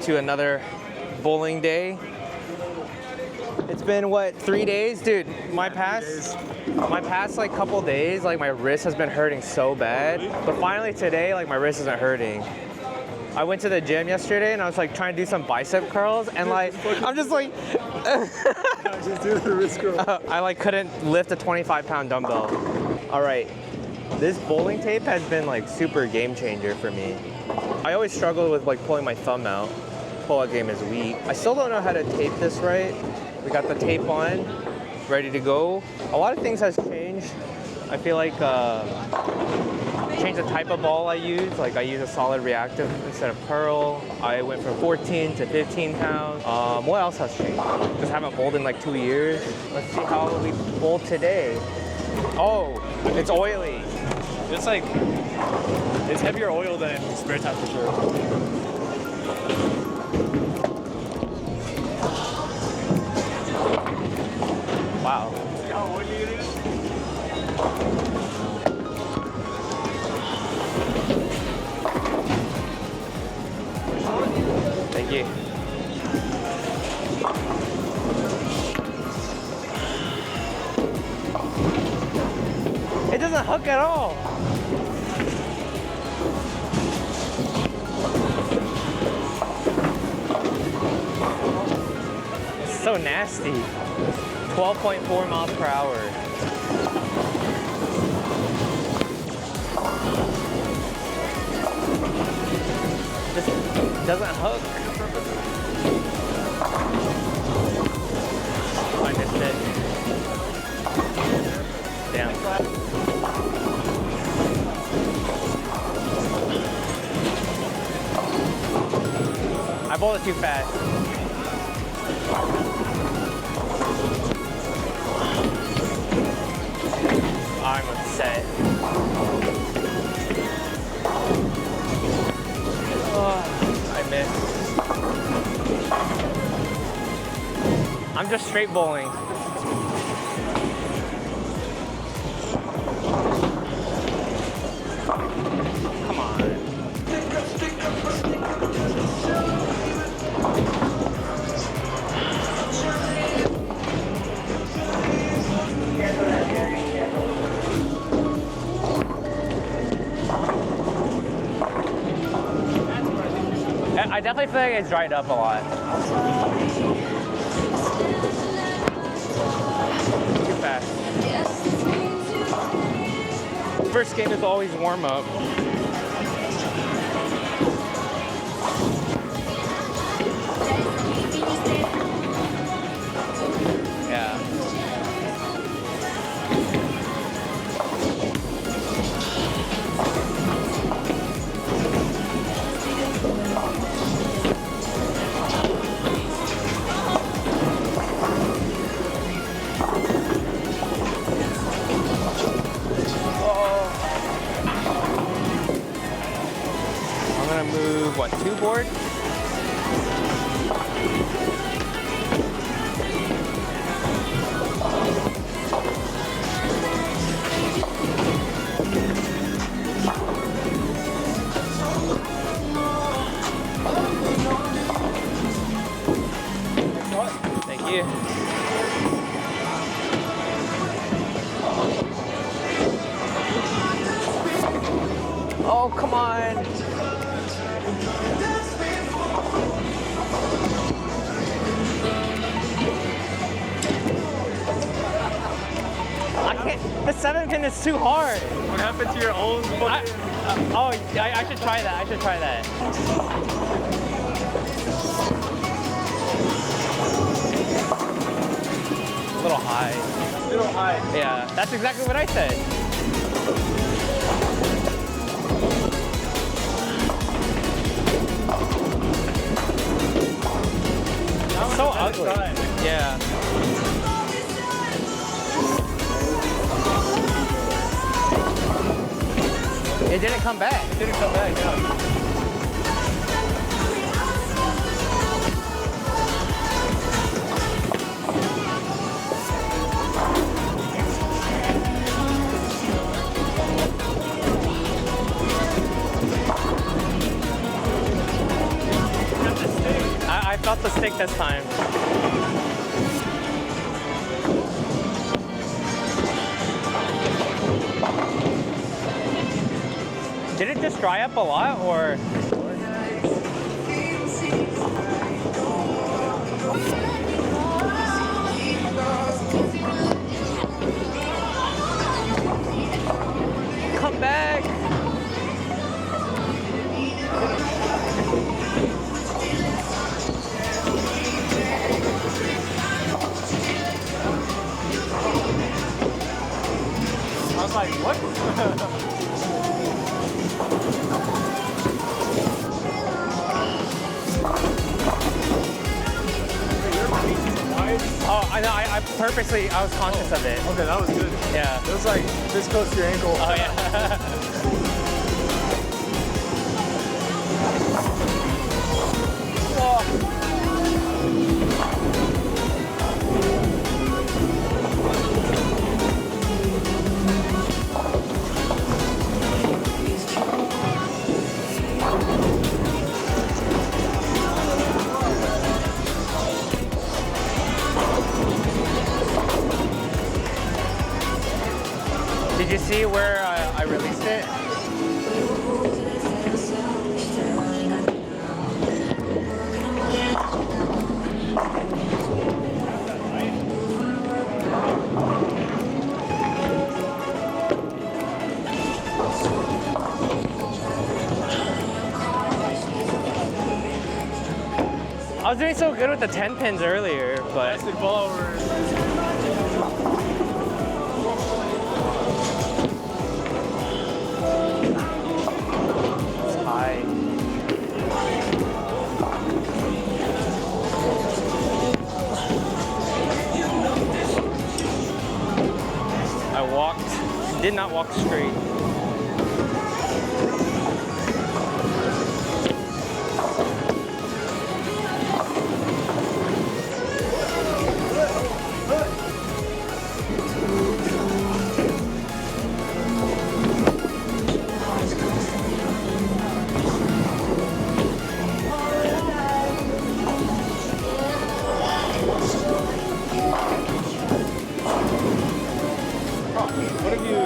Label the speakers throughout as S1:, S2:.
S1: to another bowling day. It's been what, 3 days, dude? My past like couple days, like my wrist has been hurting so bad. But finally today, like my wrist isn't hurting. I went to the gym yesterday and I was like trying to do some bicep curls and like I'm just like
S2: just do the wrist curl.
S1: I like couldn't lift a 25-pound dumbbell. All right, this bowling tape has been like super game changer for me. I always struggled with like pulling my thumb out. Pull-out game is weak. I still don't know how to tape this right. We got the tape on, ready to go. A lot of things has changed. I feel like changed the type of ball I use. Like I use a solid reactive instead of curl. I went from 14 to 15 pounds. What else has changed? Just haven't bowled in like 2 years. Let's see how we bowl today. Oh, it's oily.
S2: It's like, it's heavier oil than spare tire for sure.
S1: Wow. Thank you. It doesn't hook at all. It's so nasty. 12.4 miles per hour. This doesn't hook. I missed it. Damn. I bowled it too fast. I'm upset. Oh, I missed. I'm just straight bowling. Come on. I definitely feel like it's dried up a lot. Too fast. First game is always warm up. Yeah. Move, what, 2 boards? Thank you. Oh, come on. The 7-pin is too hard.
S2: What happened to your old
S1: I should try that. I should try that. A little high.
S2: A little high.
S1: Yeah, that's exactly what I said. It's so ugly. Yeah. It didn't come back.
S2: It didn't come back, yeah. You have to stay
S1: the stick this time. Did it just dry up a lot, or? Come back.
S2: I was like, what?
S1: Oh, I know. I purposely, I was conscious of it.
S2: Okay, that was good.
S1: Yeah.
S2: It was like this close to your ankle.
S1: Oh yeah. Did you see where I released it? I was doing so good with the 10 pins earlier, but
S2: Plastic ball over.
S1: it's high. Did not walk straight.
S2: What have you?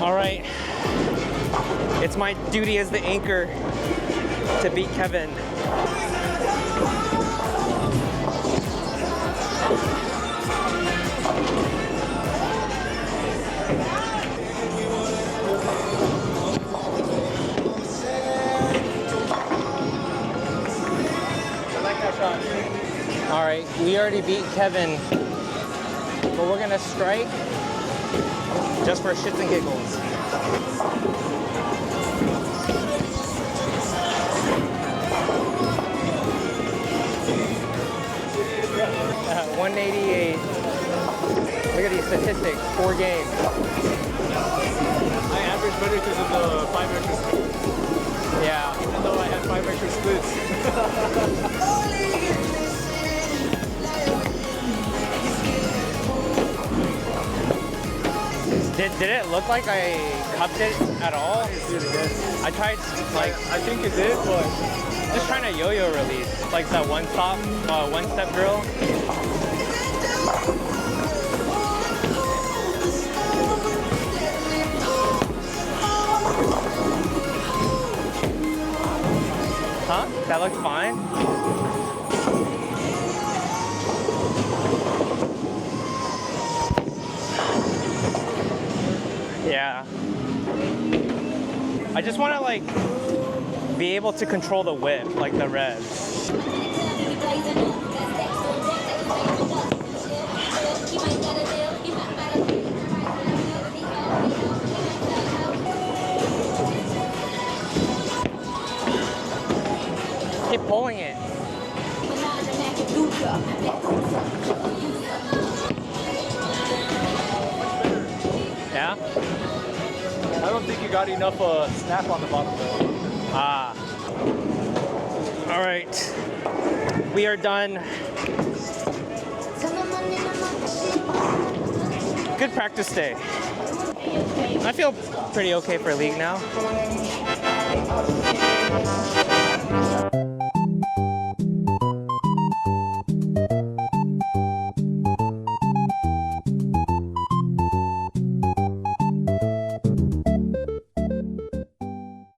S1: All right. It's my duty as the anchor to beat Kevin. All right, we already beat Kevin, but we're gonna strike just for shits and giggles. Uh, 188. Look at these statistics, 4 games.
S2: I averaged better because of the 5 extra splits.
S1: Yeah.
S2: Even though I had 5 extra splits.
S1: Did it look like I cupped it at all?
S2: Let's do it again.
S1: I tried, like,
S2: I think it did, but
S1: just trying to yo-yo release, like that one-step drill. Huh? That looks fine. Yeah. I just want to like be able to control the whip, like the revs. Keep pulling it. Yeah?
S2: I don't think you got enough snap on the bottom though.
S1: Ah. All right. We are done. Good practice day. I feel pretty okay for league now.